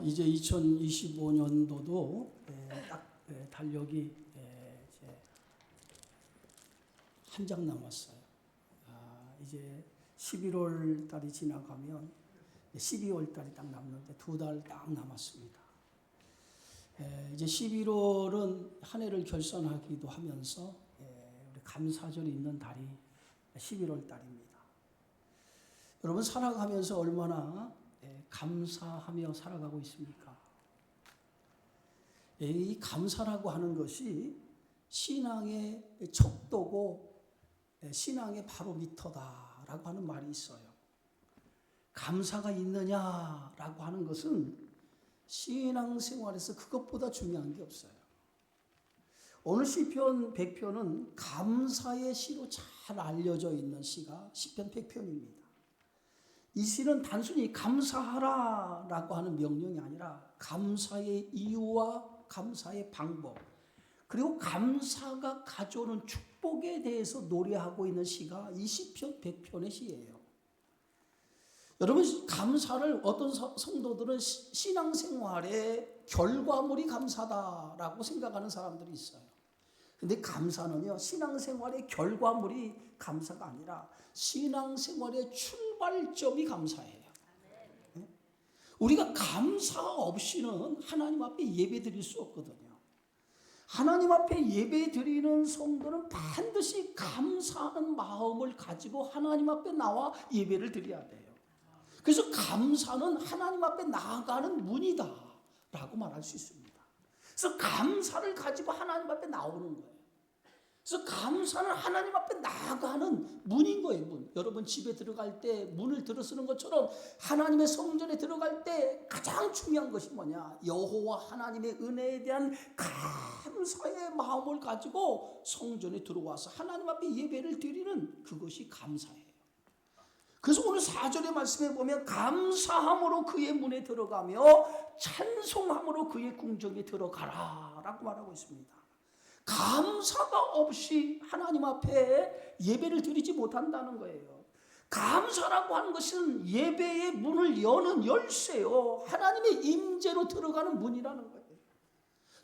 이제 2025년도도 딱 달력이 이제 한 장 남았어요. 이제 11월 달이 지나가면 12월 달이 딱 남는데 2달 딱 남았습니다. 이제 11월은 한 해를 결산하기도 하면서 우리 감사절이 있는 달이 11월 달입니다. 여러분 살아가면서 얼마나 감사하며 살아가고 있습니까? 이 감사라고 하는 것이 신앙의 척도고 신앙의 바로미터다라고 하는 말이 있어요. 감사가 있느냐라고 하는 것은 신앙생활에서 그것보다 중요한 게 없어요. 오늘 시편 100편은 감사의 시로 잘 알려져 있는 시가 시편 100편입니다. 이 시는 단순히 감사하라라고 하는 명령이 아니라 감사의 이유와 감사의 방법, 그리고 감사가 가져오는 축복에 대해서 노래하고 있는 시가 이 시편 100편의 시예요. 여러분, 감사를 어떤 성도들은 신앙생활의 결과물이 감사다라고 생각하는 사람들이 있어요. 근데 감사는요, 신앙생활의 결과물이 감사가 아니라 신앙생활의 출발점이 감사예요. 우리가 감사 없이는 하나님 앞에 예배 드릴 수 없거든요. 하나님 앞에 예배 드리는 성도는 반드시 감사하는 마음을 가지고 하나님 앞에 나와 예배를 드려야 돼요. 그래서 감사는 하나님 앞에 나아가는 문이다 라고 말할 수 있습니다. 그래서 감사를 가지고 하나님 앞에 나오는 거예요. 그래서 감사는 하나님 앞에 나아가는 문인 거예요. 문. 여러분 집에 들어갈 때 문을 들어서는 것처럼 하나님의 성전에 들어갈 때 가장 중요한 것이 뭐냐? 여호와 하나님의 은혜에 대한 감사의 마음을 가지고 성전에 들어와서 하나님 앞에 예배를 드리는 그것이 감사예요. 그래서 오늘 4절의 말씀에 보면 감사함으로 그의 문에 들어가며 찬송함으로 그의 궁정에 들어가라 라고 말하고 있습니다. 감사가 없이 하나님 앞에 예배를 드리지 못한다는 거예요. 감사라고 하는 것은 예배의 문을 여는 열쇠요, 하나님의 임재로 들어가는 문이라는 거예요.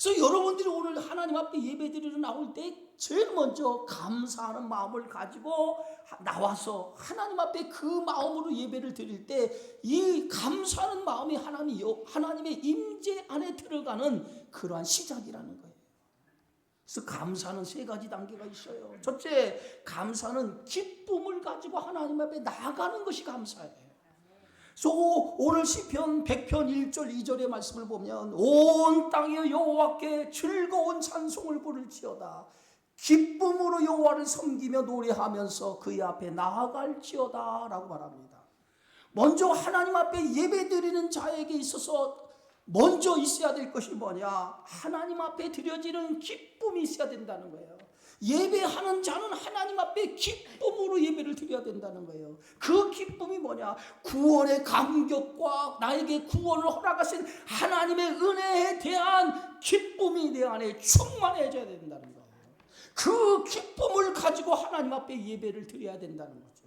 그래서 여러분들이 오늘 하나님 앞에 예배 드리러 나올 때 제일 먼저 감사하는 마음을 가지고 나와서 하나님 앞에 그 마음으로 예배를 드릴 때 이 감사하는 마음이 하나님의 임재 안에 들어가는 그러한 시작이라는 거예요. 그래서 감사는 세 가지 단계가 있어요. 첫째, 감사는 기쁨을 가지고 하나님 앞에 나아가는 것이 감사예요. 그래서 오늘 시편 100편 1절 2절의 말씀을 보면 온 땅에 여호와께 즐거운 찬송을 부를지어다, 기쁨으로 여호와를 섬기며 노래하면서 그의 앞에 나아갈지어다 라고 말합니다. 먼저 하나님 앞에 예배드리는 자에게 있어서 먼저 있어야 될 것이 뭐냐? 하나님 앞에 드려지는 기쁨이 있어야 된다는 거예요. 예배하는 자는 하나님 앞에 기쁨으로 예배를 드려야 된다는 거예요. 그 기쁨이 뭐냐? 구원의 감격과 나에게 구원을 허락하신 하나님의 은혜에 대한 기쁨이 내 안에 충만해져야 된다는 거예요. 그 기쁨을 가지고 하나님 앞에 예배를 드려야 된다는 거죠.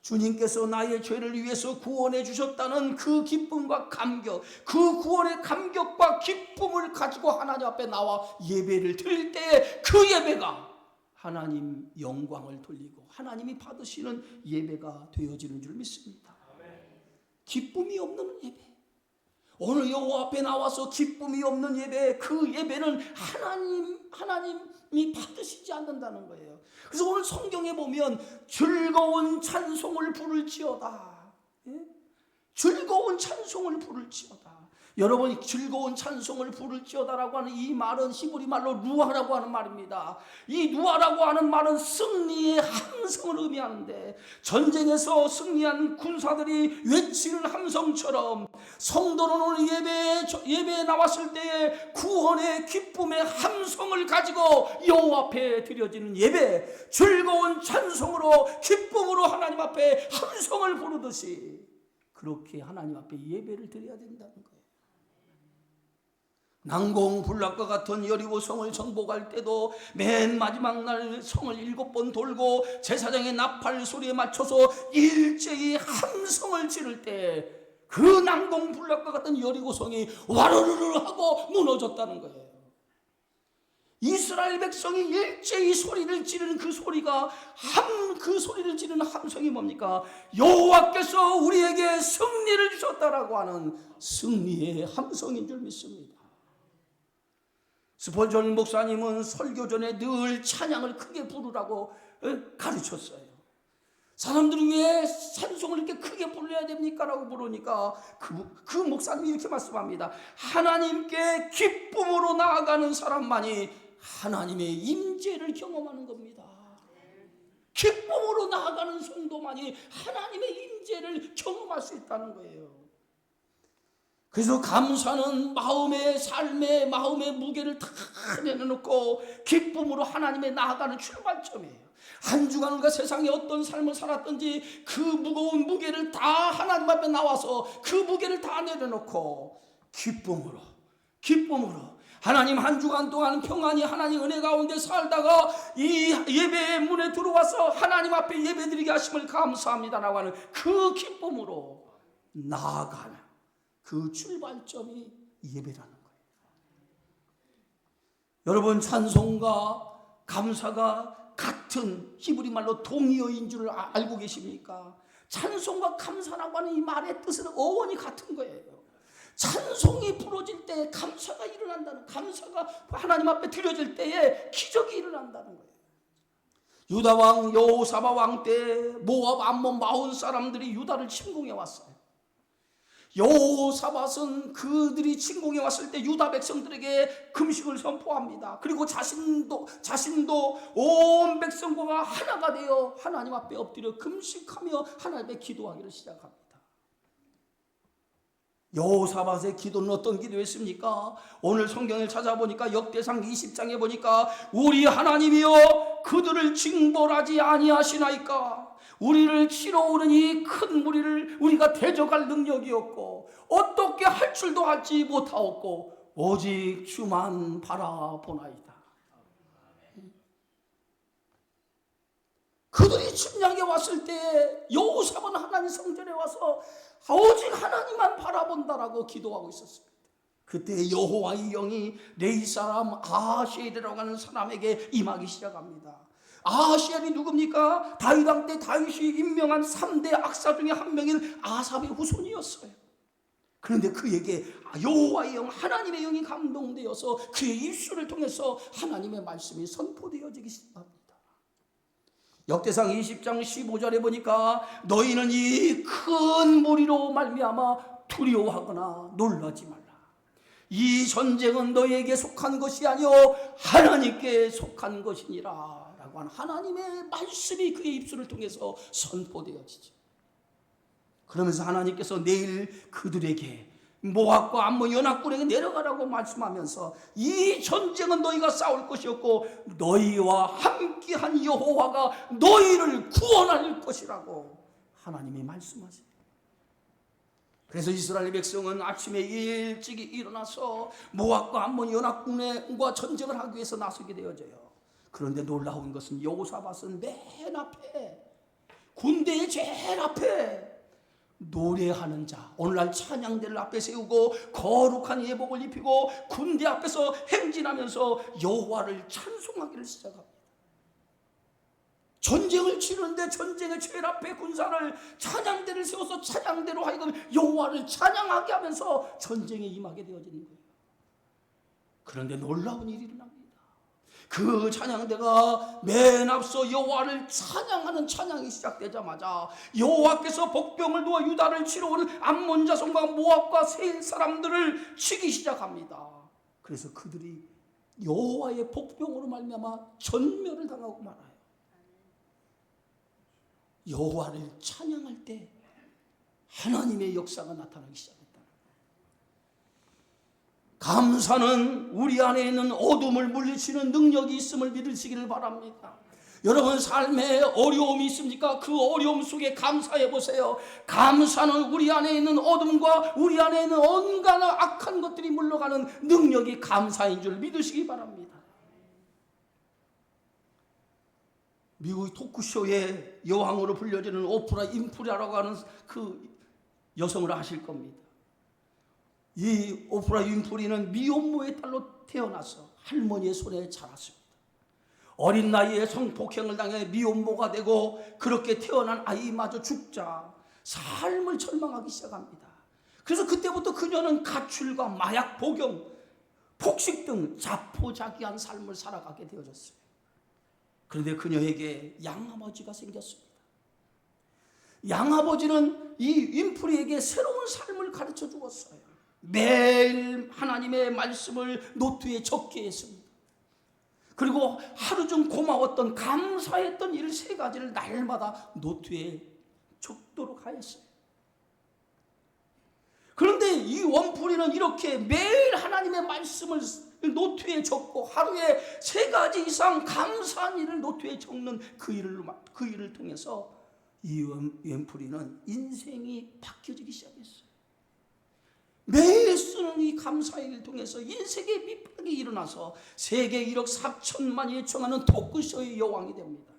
주님께서 나의 죄를 위해서 구원해 주셨다는 그 기쁨과 감격, 그 구원의 감격과 기쁨을 가지고 하나님 앞에 나와 예배를 드릴 때 그 예배가 하나님 영광을 돌리고 하나님이 받으시는 예배가 되어지는 줄 믿습니다. 기쁨이 없는 예배, 오늘 여호와 앞에 나와서 기쁨이 없는 예배, 그 예배는 하나님이 받으시지 않는다는 거예요. 그래서 오늘 성경에 보면 즐거운 찬송을 부를지어다, 즐거운 찬송을 부를지어다. 여러분이 즐거운 찬송을 부를지어다라고 하는 이 말은 히브리 말로 루아라고 하는 말입니다. 이 루아라고 하는 말은 승리의 함성을 의미하는데, 전쟁에서 승리한 군사들이 외치는 함성처럼 성도는 오늘 예배에 나왔을 때에 구원의 기쁨의 함성을 가지고 여호와 앞에 드려지는 예배, 즐거운 찬송으로 기쁨으로 하나님 앞에 함성을 부르듯이 그렇게 하나님 앞에 예배를 드려야 된다는 거예요. 난공불락과 같은 여리고 성을 정복할 때도 맨 마지막 날 성을 7번 돌고 제사장의 나팔 소리에 맞춰서 일제히 함성을 지를 때 그 난공불락과 같은 여리고성이 와르르르 하고 무너졌다는 거예요. 이스라엘 백성이 일제히 소리를 지르는 그 소리가 그 소리를 지르는 함성이 뭡니까? 여호와께서 우리에게 승리를 주셨다라고 하는 승리의 함성인 줄 믿습니다. 스펄전 목사님은 설교 전에 늘 찬양을 크게 부르라고 가르쳤어요. 사람들이 왜 찬송을 이렇게 크게 불러야 됩니까? 라고 물으니까 그 목사님이 이렇게 말씀합니다. 하나님께 기쁨으로 나아가는 사람만이 하나님의 임재를 경험하는 겁니다. 기쁨으로 나아가는 성도만이 하나님의 임재를 경험할 수 있다는 거예요. 그래서 감사는 마음의 삶에 마음의 무게를 다 내려놓고 기쁨으로 하나님에 나아가는 출발점이에요. 한 주간과 세상에 어떤 삶을 살았든지 그 무거운 무게를 다 하나님 앞에 나와서 그 무게를 다 내려놓고 기쁨으로 하나님 한 주간 동안 평안히 하나님 은혜 가운데 살다가 이 예배의 문에 들어와서 하나님 앞에 예배드리게 하심을 감사합니다라고 하는 그 기쁨으로 나아가는 그 출발점이 예배라는 거예요. 여러분, 찬송과 감사가 같은 히브리 말로 동의어인 줄 알고 계십니까? 찬송과 감사라고 하는 이 말의 뜻은 어원이 같은 거예요. 찬송이 부러질 때 감사가 일어난다는, 감사가 하나님 앞에 드려질 때에 기적이 일어난다는 거예요. 유다 왕 여호사밧 왕 때 모압 암몬 마온 사람들이 유다를 침공해 왔어요. 여호사밧은 그들이 침공해 왔을 때 유다 백성들에게 금식을 선포합니다. 그리고 자신도 온 백성과 하나가 되어 하나님 앞에 엎드려 금식하며 하나님께 기도하기를 시작합니다. 여호사밧의 기도는 어떤 기도였습니까? 오늘 성경을 찾아보니까 역대상 20장에 보니까 우리 하나님이여 그들을 징벌하지 아니하시나이까? 우리를 치러 오는 이 큰 무리를 우리가 대적할 능력이 없고 어떻게 할 줄도 알지 못하옵고 오직 주만 바라보나이다. 그들이 침략에 왔을 때 여호사밧은 하나님 성전에 와서 오직 하나님만 바라본다라고 기도하고 있었습니다. 그때 여호와의 영이 레위 사람 아하시엘이라고 하는 사람에게 임하기 시작합니다. 아하시엘이 누굽니까? 다윗 왕 때 다윗이 임명한 3대 악사 중에 한 명인 아삽의 후손이었어요. 그런데 그에게 여호와의 영, 하나님의 영이 감동되어서 그의 입술을 통해서 하나님의 말씀이 선포되어지기 시작합니다. 역대상 20장 15절에 보니까 너희는 이 큰 무리로 말미암아 두려워하거나 놀라지 말라. 이 전쟁은 너희에게 속한 것이 아니요 하나님께 속한 것이니라 라고 하는 하나님의 말씀이 그의 입술을 통해서 선포되어지죠. 그러면서 하나님께서 내일 그들에게 모압과 암몬 연합군에게 내려가라고 말씀하면서 이 전쟁은 너희가 싸울 것이었고 너희와 함께한 여호와가 너희를 구원할 것이라고 하나님이 말씀하세요. 그래서 이스라엘 백성은 아침에 일찍이 일어나서 모압과 암몬 연합군과 전쟁을 하기 위해서 나서게 되어져요. 그런데 놀라운 것은 여호사밧은 맨 앞에, 군대의 제일 앞에 노래하는 자, 오늘날 찬양대를 앞에 세우고 거룩한 예복을 입히고 군대 앞에서 행진하면서 여호와를 찬송하기를 시작합니다. 전쟁을 치르는데 전쟁의 제일 앞에 군사를 찬양대를 세워서 찬양대로 하여금 여호와를 찬양하게 하면서 전쟁에 임하게 되어지는 거예요. 그런데 놀라운 일이 일어납니다. 그 찬양대가 맨 앞서 여호와를 찬양하는 찬양이 시작되자마자 여호와께서 복병을 두어 유다를 치러 오는 암몬 자손과 모압과 세일 사람들을 치기 시작합니다. 그래서 그들이 여호와의 복병으로 말미암아 전멸을 당하고 말아요. 여호와를 찬양할 때 하나님의 역사가 나타나기 시작합니다. 감사는 우리 안에 있는 어둠을 물리치는 능력이 있음을 믿으시기를 바랍니다. 여러분 삶에 어려움이 있습니까? 그 어려움 속에 감사해 보세요. 감사는 우리 안에 있는 어둠과 우리 안에 있는 온갖 악한 것들이 물러가는 능력이 감사인 줄 믿으시기 바랍니다. 미국 토크쇼의 여왕으로 불려지는 오프라 인프라라고 하는 그 여성을 아실 겁니다. 이 오프라 윈프리는 미혼모의 딸로 태어나서 할머니의 손에 자랐습니다. 어린 나이에 성폭행을 당해 미혼모가 되고 그렇게 태어난 아이마저 죽자 삶을 절망하기 시작합니다. 그래서 그때부터 그녀는 가출과 마약 복용, 폭식 등 자포자기한 삶을 살아가게 되어졌어요. 그런데 그녀에게 양아버지가 생겼습니다. 양아버지는 이 윈프리에게 새로운 삶을 가르쳐 주었어요. 매일 하나님의 말씀을 노트에 적게 했습니다. 그리고 하루 중 고마웠던 감사했던 일 3가지를 날마다 노트에 적도록 하였어요. 그런데 이 원풀이는 이렇게 매일 하나님의 말씀을 노트에 적고 하루에 3가지 이상 감사한 일을 노트에 적는 그 일을 통해서 이 원풀이는 인생이 바뀌어지기 시작했어요. 매일 쓰는 이 감사의 일을 통해서 인생의 밑바닥이 일어나서 세계 1억 4천만이 예청하는 토크쇼의 여왕이 됩니다.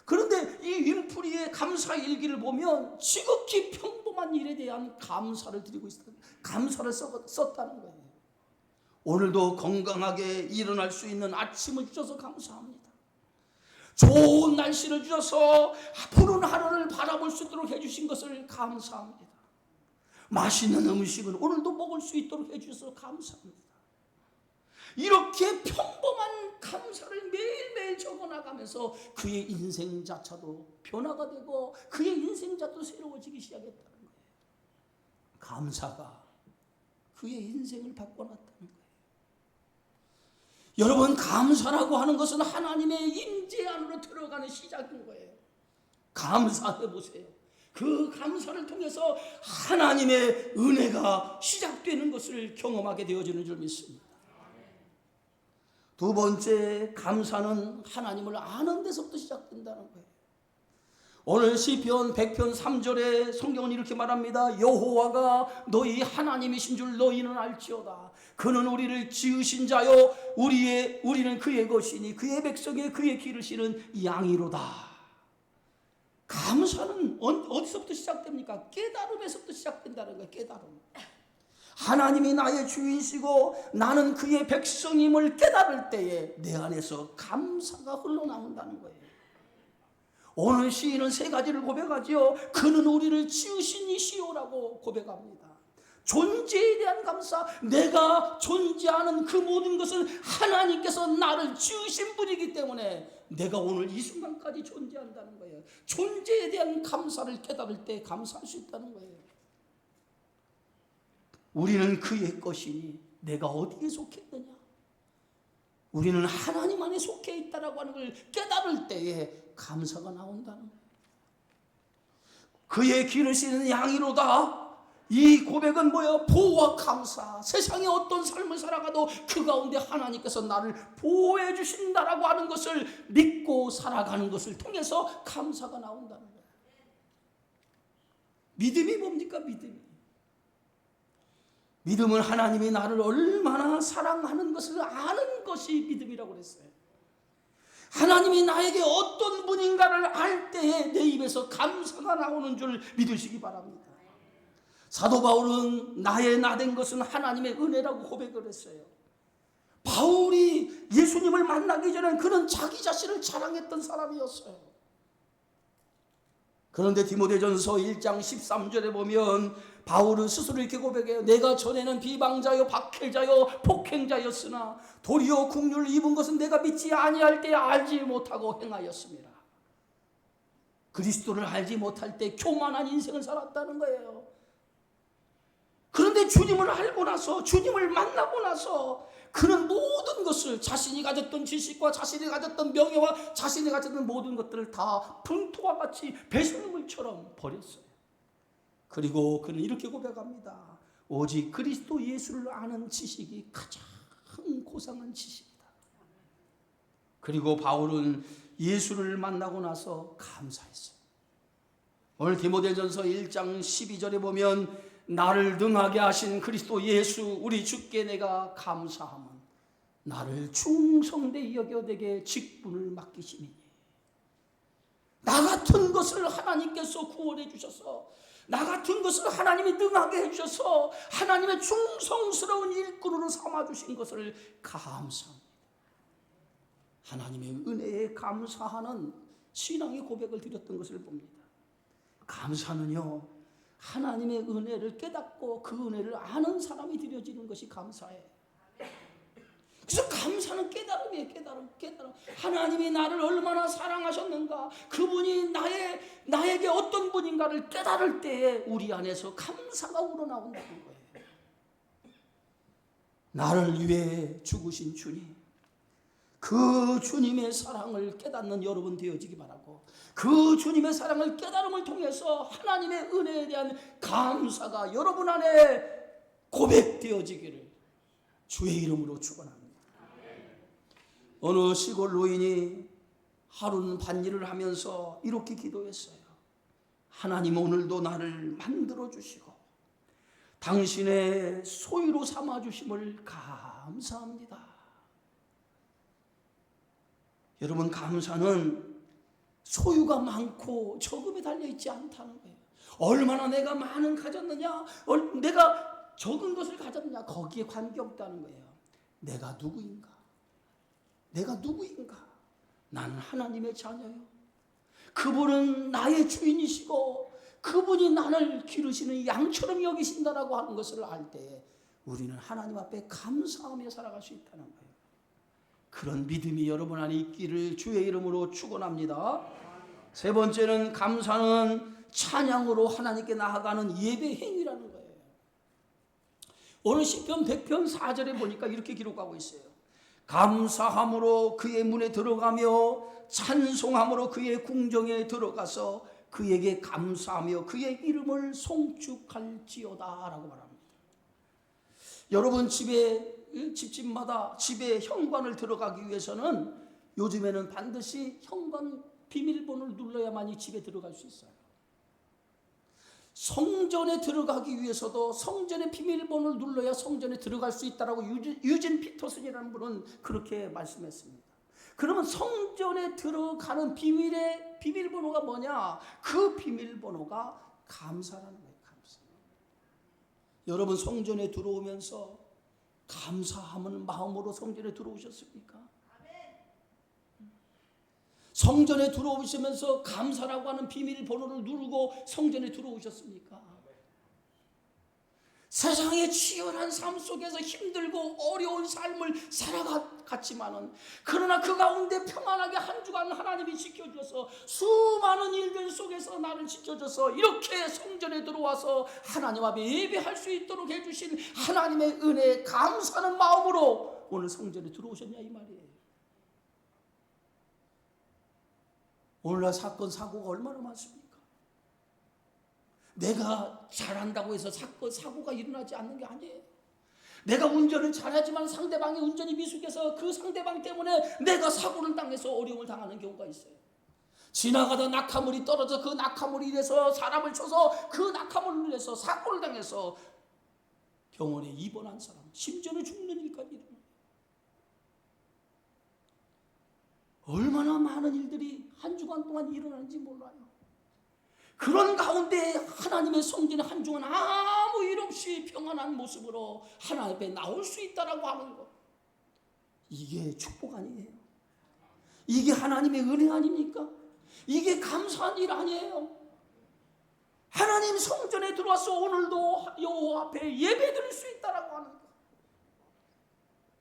그런데 이 윈프리의 감사 일기를 보면 지극히 평범한 일에 대한 감사를 드리고 있다는, 감사를 썼다는 거예요. 오늘도 건강하게 일어날 수 있는 아침을 주셔서 감사합니다. 좋은 날씨를 주셔서 푸른 하루를 바라볼 수 있도록 해주신 것을 감사합니다. 맛있는 음식은 오늘도 먹을 수 있도록 해주셔서 감사합니다. 이렇게 평범한 감사를 매일매일 적어나가면서 그의 인생 자체도 변화가 되고 그의 인생 자체도 새로워지기 시작했다는 거예요. 감사가 그의 인생을 바꿔놨다는 거예요. 여러분, 감사라고 하는 것은 하나님의 임재 안으로 들어가는 시작인 거예요. 감사해 보세요. 그 감사를 통해서 하나님의 은혜가 시작되는 것을 경험하게 되어지는 줄 믿습니다. 2번째, 감사는 하나님을 아는 데서부터 시작된다는 거예요. 오늘 시편 100편 3절에 성경은 이렇게 말합니다. 여호와가 너희 하나님이신 줄 너희는 알지어다. 그는 우리를 지으신 자요 우리는 그의 것이니 그의 백성의 그의 기르시는 양이로다. 감사는 어디서부터 시작됩니까? 깨달음에서부터 시작된다는 거예요. 깨달음. 하나님이 나의 주인이시고 나는 그의 백성임을 깨달을 때에 내 안에서 감사가 흘러나온다는 거예요. 오늘 시인은 3가지를 고백하지요. 그는 우리를 지으신 이시오라고 고백합니다. 존재에 대한 감사, 내가 존재하는 그 모든 것은 하나님께서 나를 지으신 분이기 때문에 내가 오늘 이 순간까지 존재한다는 거예요. 존재에 대한 감사를 깨달을 때 감사할 수 있다는 거예요. 우리는 그의 것이니 내가 어디에 속했느냐? 우리는 하나님 안에 속해 있다라고 하는 걸 깨달을 때에 감사가 나온다는 거예요. 그의 기르시는 양이로다. 이 고백은 뭐예요? 보호와 감사. 세상에 어떤 삶을 살아가도 그 가운데 하나님께서 나를 보호해 주신다라고 하는 것을 믿고 살아가는 것을 통해서 감사가 나온다는 거예요. 믿음이 뭡니까? 믿음은 하나님이 나를 얼마나 사랑하는 것을 아는 것이 믿음이라고 그랬어요. 하나님이 나에게 어떤 분인가를 알 때에 내 입에서 감사가 나오는 줄 믿으시기 바랍니다. 사도 바울은 나의 나된 것은 하나님의 은혜라고 고백을 했어요. 바울이 예수님을 만나기 전에 그는 자기 자신을 자랑했던 사람이었어요. 그런데 디모데전서 1장 13절에 보면 바울은 스스로 이렇게 고백해요. 내가 전에는 비방자요 박해자요 폭행자였으나 도리어 국률을 입은 것은 내가 믿지 아니할 때 알지 못하고 행하였습니다. 그리스도를 알지 못할 때 교만한 인생을 살았다는 거예요. 그런데 주님을 알고 나서, 주님을 만나고 나서 그는 모든 것을, 자신이 가졌던 지식과 자신이 가졌던 명예와 자신이 가졌던 모든 것들을 다 분토와 같이 배설물처럼 버렸어요. 그리고 그는 이렇게 고백합니다. 오직 그리스도 예수를 아는 지식이 가장 고상한 지식이다. 그리고 바울은 예수를 만나고 나서 감사했어요. 오늘 디모데전서 1장 12절에 보면 나를 능하게 하신 그리스도 예수 우리 주께 내가 감사함은 나를 충성되이 여겨 내게 직분을 맡기시니, 나 같은 것을 하나님께서 구원해 주셔서 나 같은 것을 하나님이 능하게 해주셔서 하나님의 충성스러운 일꾼으로 삼아주신 것을 감사합니다. 하나님의 은혜에 감사하는 신앙의 고백을 드렸던 것을 봅니다. 감사는요, 하나님의 은혜를 깨닫고 그 은혜를 아는 사람이 드려지는 것이 감사예요. 그래서 감사는 깨달음이에요. 깨달음. 하나님이 나를 얼마나 사랑하셨는가, 그분이 나에게 어떤 분인가를 깨달을 때에 우리 안에서 감사가 우러나온다는 거예요. 나를 위해 죽으신 주님, 그 주님의 사랑을 깨닫는 여러분 되어지기 바라고, 그 주님의 사랑을 깨달음을 통해서 하나님의 은혜에 대한 감사가 여러분 안에 고백되어지기를 주의 이름으로 축원합니다. 어느 시골 노인이 하루는 밭일을 하면서 이렇게 기도했어요. 하나님, 오늘도 나를 만들어 주시고 당신의 소유로 삼아 주심을 감사합니다. 여러분, 감사는 소유가 많고 적음에 달려있지 않다는 거예요. 얼마나 내가 많은 가졌느냐, 내가 적은 것을 가졌느냐, 거기에 관계없다는 거예요. 내가 누구인가? 나는 하나님의 자녀요. 그분은 나의 주인이시고 그분이 나를 기르시는 양처럼 여기신다라고 하는 것을 알 때 우리는 하나님 앞에 감사하며 살아갈 수 있다는 거예요. 그런 믿음이 여러분 안에 있기를 주의 이름으로 축원합니다. 세 번째는, 감사는 찬양으로 하나님께 나아가는 예배 행위라는 거예요. 오늘 시편 100편 4절에 보니까 이렇게 기록하고 있어요. 감사함으로 그의 문에 들어가며 찬송함으로 그의 궁정에 들어가서 그에게 감사하며 그의 이름을 송축할지어다 라고 말합니다. 여러분, 집집마다 집에 현관을 들어가기 위해서는 요즘에는 반드시 현관 비밀번호를 눌러야만이 집에 들어갈 수 있어요. 성전에 들어가기 위해서도 성전의 비밀번호를 눌러야 성전에 들어갈 수 있다라고 유진 피터슨이라는 분은 그렇게 말씀했습니다. 그러면 성전에 들어가는 비밀번호가 뭐냐? 그 비밀번호가 감사라는 거예요. 감사. 여러분, 성전에 들어오면서 감사하는 마음으로 성전에 들어오셨습니까? 성전에 들어오시면서 감사라고 하는 비밀번호를 누르고 성전에 들어오셨습니까? 세상의 치열한 삶 속에서 힘들고 어려운 삶을 살아갔지만은, 그러나 그 가운데 평안하게 한 주간 하나님이 지켜줘서 수많은 일들 속에서 나를 지켜줘서 이렇게 성전에 들어와서 하나님 앞에 예배할 수 있도록 해주신 하나님의 은혜에 감사하는 마음으로 오늘 성전에 들어오셨냐 이 말이에요. 오늘날 사건 사고가 얼마나 많습니까? 내가 잘한다고 해서 사고가 일어나지 않는 게 아니에요. 내가 운전을 잘하지만 상대방이 운전이 미숙해서 그 상대방 때문에 내가 사고를 당해서 어려움을 당하는 경우가 있어요. 지나가다 낙하물이 떨어져 그 낙하물이 인해서 사람을 쳐서 그 낙하물을 인해서 사고를 당해서 병원에 입원한 사람, 심지어는 죽는 일까지 일어나요. 얼마나 많은 일들이 한 주간 동안 일어나는지 몰라요. 그런 가운데 하나님의 성전에 한 주간 아무 일 없이 평안한 모습으로 하나님 앞에 나올 수 있다라고 하는 것, 이게 축복 아니에요? 이게 하나님의 은혜 아닙니까? 이게 감사한 일 아니에요? 하나님 성전에 들어와서 오늘도 여호와 앞에 예배드릴 수 있다라고 하는 것,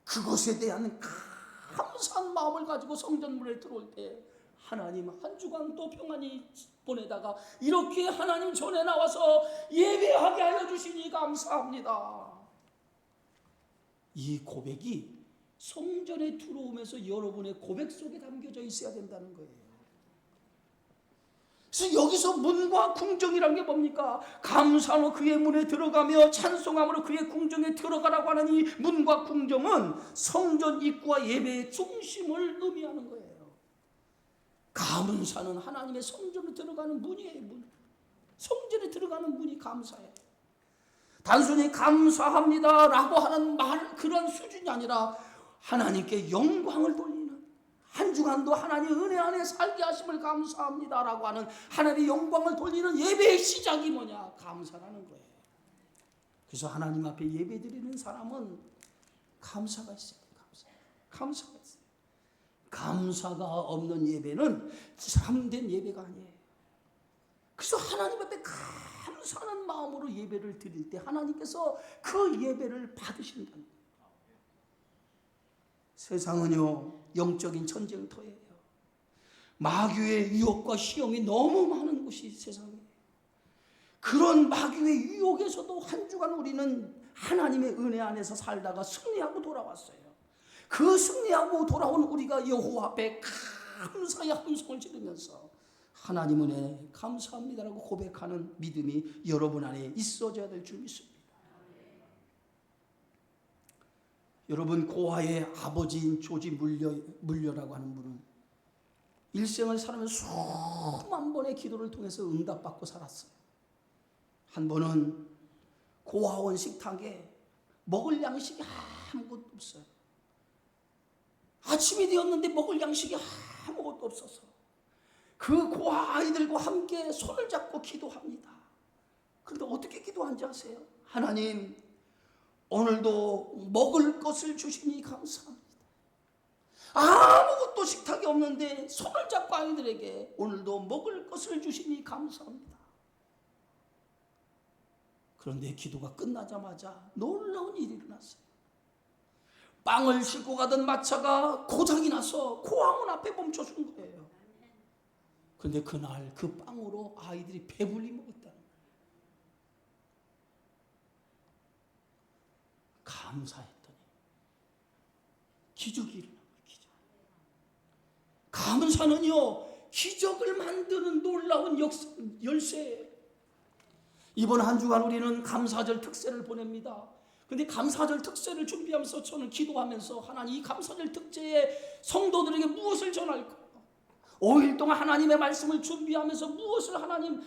그것에 대한 감사한 마음을 가지고 성전문에 들어올 때 하나님 한 주간 또 평안히 보내다가 이렇게 하나님 전에 나와서 예배하게 하여 주시니 감사합니다. 이 고백이 성전에 들어오면서 여러분의 고백 속에 담겨져 있어야 된다는 거예요. 그래서 여기서 문과 궁정이란 게 뭡니까? 감사로 그의 문에 들어가며 찬송함으로 그의 궁정에 들어가라고 하는 이 문과 궁정은 성전 입구와 예배의 중심을 의미하는 거예요. 감사는 하나님의 성전에 들어가는 문이에요. 성전에 들어가는 문이 감사예요. 단순히 감사합니다라고 하는 그런 수준이 아니라 하나님께 영광을 돌리는, 한 주간도 하나님 은혜 안에 살게 하심을 감사합니다라고 하는 하나님의 영광을 돌리는 예배의 시작이 뭐냐? 감사라는 거예요. 그래서 하나님 앞에 예배 드리는 사람은 감사가 있어야 돼요. 감사가 있어요. 감사가 없는 예배는 참된 예배가 아니에요. 그래서 하나님 앞에 감사하는 마음으로 예배를 드릴 때 하나님께서 그 예배를 받으신다는 거예요. 세상은요, 영적인 전쟁터예요. 마귀의 유혹과 시험이 너무 많은 곳이 세상이에요. 그런 마귀의 유혹에서도 한 주간 우리는 하나님의 은혜 안에서 살다가 승리하고 돌아왔어요. 그 승리하고 돌아온 우리가 여호와 앞에 감사의 함성을 지르면서 하나님 은혜 감사합니다라고 고백하는 믿음이 여러분 안에 있어져야 될 줄 믿습니다. 여러분, 고아의 아버지인 조지 물려라고 하는 분은 일생을 살면서 수만 번의 기도를 통해서 응답받고 살았어요. 한 번은 고아원 식탁에 먹을 양식이 아무것도 없어요. 아침이 되었는데 먹을 양식이 아무것도 없어서 그 고아 아이들과 함께 손을 잡고 기도합니다. 그런데 어떻게 기도한지 아세요? 하나님, 오늘도 먹을 것을 주시니 감사합니다. 아무것도 식탁이 없는데 손을 잡고 아이들에게 오늘도 먹을 것을 주시니 감사합니다. 그런데 기도가 끝나자마자 놀라운 일이 일어났어요. 빵을 싣고 가던 마차가 고장이 나서 고아원 앞에 멈춰준 거예요. 그런데 그날 그 빵으로 아이들이 배불리 먹었다는 거예요. 감사했더니 기적이 일어난 거예요. 기적. 감사는요, 기적을 만드는 놀라운 열쇠예요. 이번 한 주간 우리는 감사절 특세를 보냅니다. 그런데 감사절 특세를 준비하면서 저는 기도하면서 하나님, 이 감사절 특세에 성도들에게 무엇을 전할까? 5일 동안 하나님의 말씀을 준비하면서 무엇을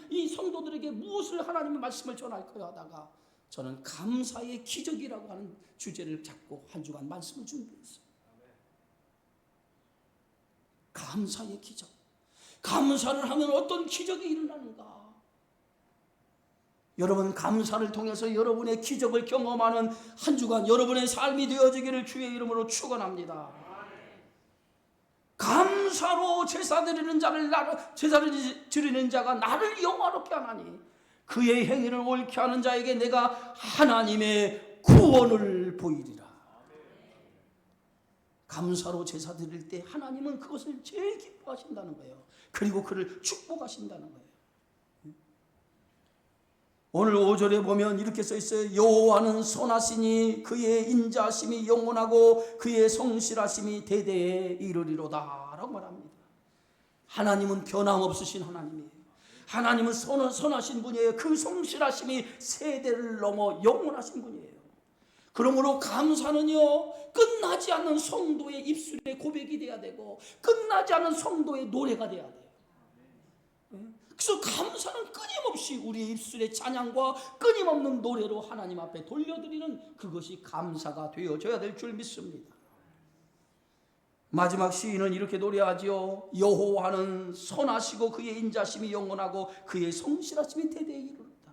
이 성도들에게 무엇을 하나님의 말씀을 전할까 하다가 저는 감사의 기적이라고 하는 주제를 잡고 한 주간 말씀을 준비했어요. 감사의 기적. 감사를 하면 어떤 기적이 일어나는가? 여러분, 감사를 통해서 여러분의 기적을 경험하는 한 주간 여러분의 삶이 되어지기를 주의 이름으로 축원합니다. 감사로 제사 드리는 자가 나를 영화롭게 하나니 그의 행위를 옳게 하는 자에게 내가 하나님의 구원을 보이리라. 감사로 제사 드릴 때 하나님은 그것을 제일 기뻐하신다는 거예요. 그리고 그를 축복하신다는 거예요. 오늘 5절에 보면 이렇게 써 있어요. 여호와는 선하시니 그의 인자하심이 영원하고 그의 성실하심이 대대에 이르리로다 라고 말합니다. 하나님은 변함없으신 하나님이에요. 하나님은 선하신 분이에요. 그 성실하심이 세대를 넘어 영원하신 분이에요. 그러므로 감사는요, 끝나지 않는 성도의 입술의 고백이 돼야 되고 끝나지 않는 성도의 노래가 돼야 돼요. 그래서 감사는 끊임없이 우리의 입술의 찬양과 끊임없는 노래로 하나님 앞에 돌려드리는 그것이 감사가 되어져야 될 줄 믿습니다. 마지막 시인은 이렇게 노래하지요. 여호와는 선하시고 그의 인자심이 영원하고 그의 성실하심이 대대에 이르렀다.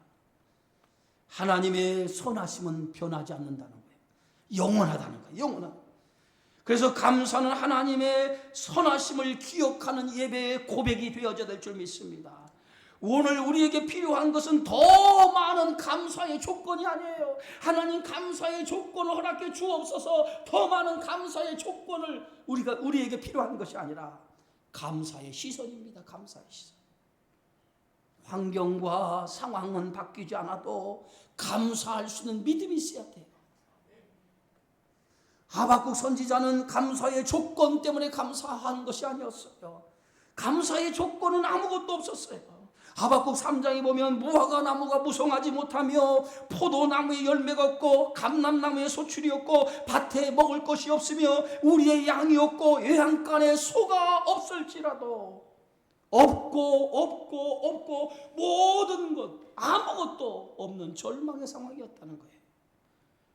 하나님의 선하심은 변하지 않는다는 거예요. 영원하다는 거예요. 영원하다. 그래서 감사는 하나님의 선하심을 기억하는 예배의 고백이 되어져야 될 줄 믿습니다. 오늘 우리에게 필요한 것은 더 많은 감사의 조건이 아니에요. 하나님, 감사의 조건을 허락해 주옵소서. 더 많은 감사의 조건을 우리에게 필요한 것이 아니라 감사의 시선입니다. 감사의 시선. 환경과 상황은 바뀌지 않아도 감사할 수 있는 믿음이 있어야 돼요. 하박국 선지자는 감사의 조건 때문에 감사한 것이 아니었어요. 감사의 조건은 아무것도 없었어요. 하박국 3장에 보면 무화과 나무가 무성하지 못하며 포도나무에 열매가 없고 감람나무에 소출이 없고 밭에 먹을 것이 없으며 우리의 양이 없고 외양간에 소가 없을지라도 없고 모든 것 아무것도 없는 절망의 상황이었다는 거예요.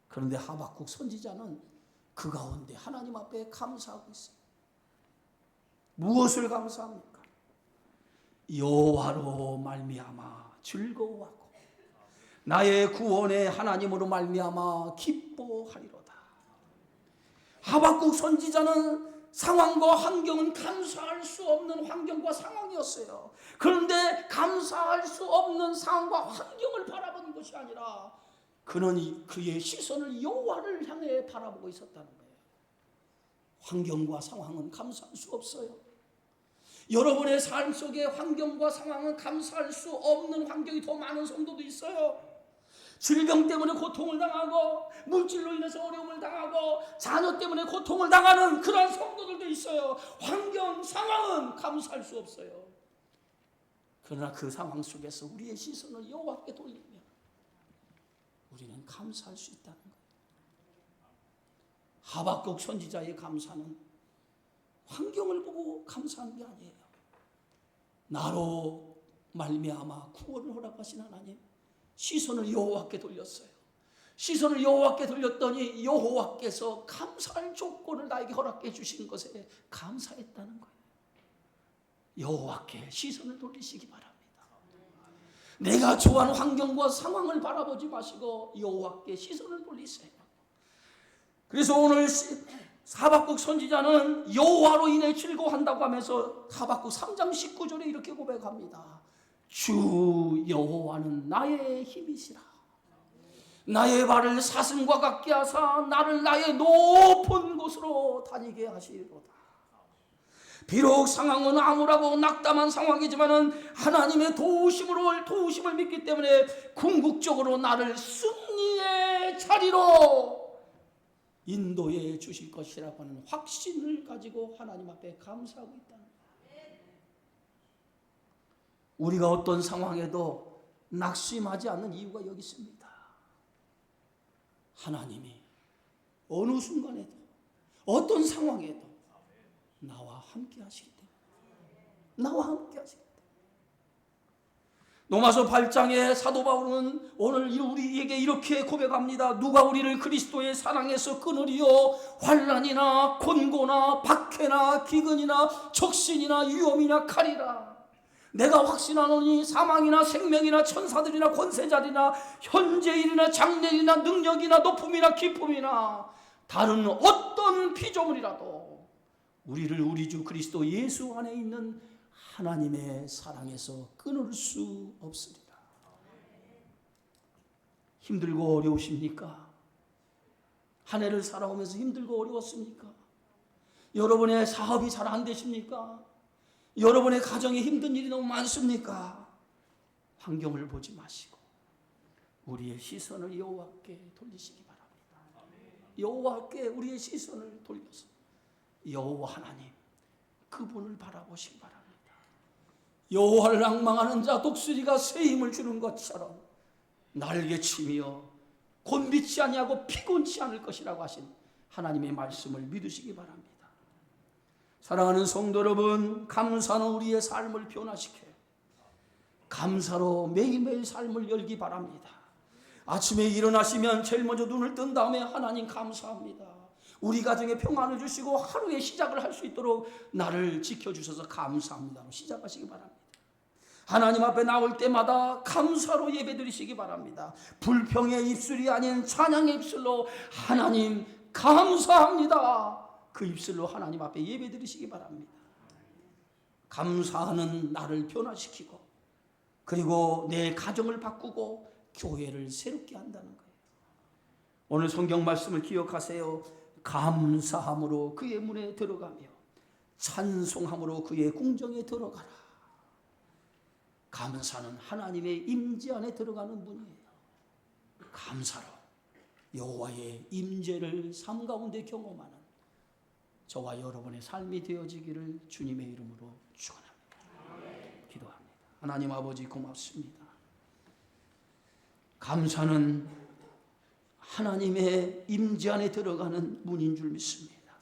그런데 하박국 선지자는 그 가운데 하나님 앞에 감사하고 있어요. 무엇을 감사합니까? 여호와로 말미암아 즐거워하고 나의 구원의 하나님으로 말미암아 기뻐하리로다. 하박국 선지자는 상황과 환경은 감사할 수 없는 환경과 상황이었어요. 그런데 감사할 수 없는 상황과 환경을 바라보는 것이 아니라 그는 그의 시선을 여호와를 향해 바라보고 있었다는 거예요. 환경과 상황은 감사할 수 없어요. 여러분의 삶 속에 환경과 상황은 감사할 수 없는 환경이 더 많은 성도도 있어요. 질병 때문에 고통을 당하고 물질로 인해서 어려움을 당하고 자녀 때문에 고통을 당하는 그런 성도들도 있어요. 환경, 상황은 감사할 수 없어요. 그러나 그 상황 속에서 우리의 시선을 여호와께 돌리면 우리는 감사할 수 있다는 거예요. 하박국 선지자의 감사는 환경을 보고 감사한 게 아니에요. 나로 말미암아 구원을 허락하신 하나님, 시선을 여호와께 돌렸어요. 시선을 여호와께 돌렸더니 여호와께서 감사할 조건을 나에게 허락해 주신 것에 감사했다는 거예요. 여호와께 시선을 돌리시기 바랍니다. 내가 좋아하는 환경과 상황을 바라보지 마시고 여호와께 시선을 돌리세요. 그래서 오늘 하박국 선지자는 여호와로 인해 즐거워한다고 하면서 하박국 3장 19절에 이렇게 고백합니다. 주 여호와는 나의 힘이시라. 나의 발을 사슴과 같게 하사 나를 나의 높은 곳으로 다니게 하시리로다. 비록 상황은 암울하고 낙담한 상황이지만은 하나님의 도우심을 믿기 때문에 궁극적으로 나를 승리의 자리로 인도해 주실 것이라고 하는 확신을 가지고 하나님 앞에 감사하고 있다는 거예요. 우리가 어떤 상황에도 낙심하지 않는 이유가 여기 있습니다. 하나님이 어느 순간에도 어떤 상황에도 나와 함께 하시기 때문에, 나와 함께 하시기 때문에. 로마서 8장에 사도 바울은 오늘 우리에게 이렇게 고백합니다. 누가 우리를 그리스도의 사랑에서 끊으리요? 환난이나 곤고나 박해나 기근이나 적신이나 위험이나 칼이라. 내가 확신하노니 사망이나 생명이나 천사들이나 권세자들이나 현재일이나 장래일이나 능력이나 높음이나 기쁨이나 다른 어떤 피조물이라도 우리를 우리 주 그리스도 예수 안에 있는 하나님의 사랑에서 끊을 수 없으리라. 힘들고 어려우십니까? 한 해를 살아오면서 힘들고 어려웠습니까? 여러분의 사업이 잘 안 되십니까? 여러분의 가정에 힘든 일이 너무 많습니까? 환경을 보지 마시고 우리의 시선을 여호와께 돌리시기 바랍니다. 여호와께 우리의 시선을 돌려서 여호와 하나님 그분을 바라보시기 바랍니다. 여호와를 앙망하는 자 독수리가 새 힘을 주는 것처럼 날개치며 곤비치 아니하고 피곤치 않을 것이라고 하신 하나님의 말씀을 믿으시기 바랍니다. 사랑하는 성도 여러분, 감사는 우리의 삶을 변화시켜요. 감사로 매일매일 삶을 열기 바랍니다. 아침에 일어나시면 제일 먼저 눈을 뜬 다음에 하나님 감사합니다. 우리 가정에 평안을 주시고 하루의 시작을 할 수 있도록 나를 지켜주셔서 감사합니다로 시작하시기 바랍니다. 하나님 앞에 나올 때마다 감사로 예배드리시기 바랍니다. 불평의 입술이 아닌 찬양의 입술로 하나님 감사합니다. 그 입술로 하나님 앞에 예배드리시기 바랍니다. 감사하는 나를 변화시키고 그리고 내 가정을 바꾸고 교회를 새롭게 한다는 거예요. 오늘 성경 말씀을 기억하세요. 감사함으로 그의 문에 들어가며 찬송함으로 그의 궁정에 들어가라. 감사는 하나님의 임재 안에 들어가는 문이에요. 감사로 여호와의 임재를 삶 가운데 경험하는 저와 여러분의 삶이 되어지기를 주님의 이름으로 축원합니다. 기도합니다. 하나님 아버지 고맙습니다. 감사는 하나님의 임재 안에 들어가는 문인 줄 믿습니다.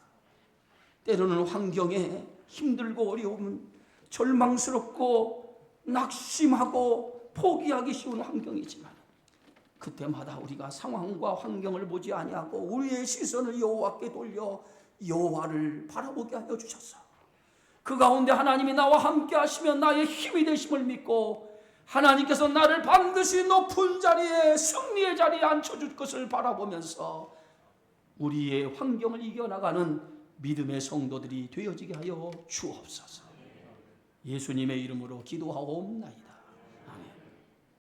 때로는 환경에 힘들고 어려움은 절망스럽고 낙심하고 포기하기 쉬운 환경이지만 그때마다 우리가 상황과 환경을 보지 아니하고 우리의 시선을 여호와께 돌려 여호와를 바라보게 하여 주셔서 그 가운데 하나님이 나와 함께 하시면 나의 힘이 되심을 믿고 하나님께서 나를 반드시 높은 자리에, 승리의 자리에 앉혀줄 것을 바라보면서 우리의 환경을 이겨나가는 믿음의 성도들이 되어지게 하여 주옵소서. 예수님의 이름으로 기도하옵나이다.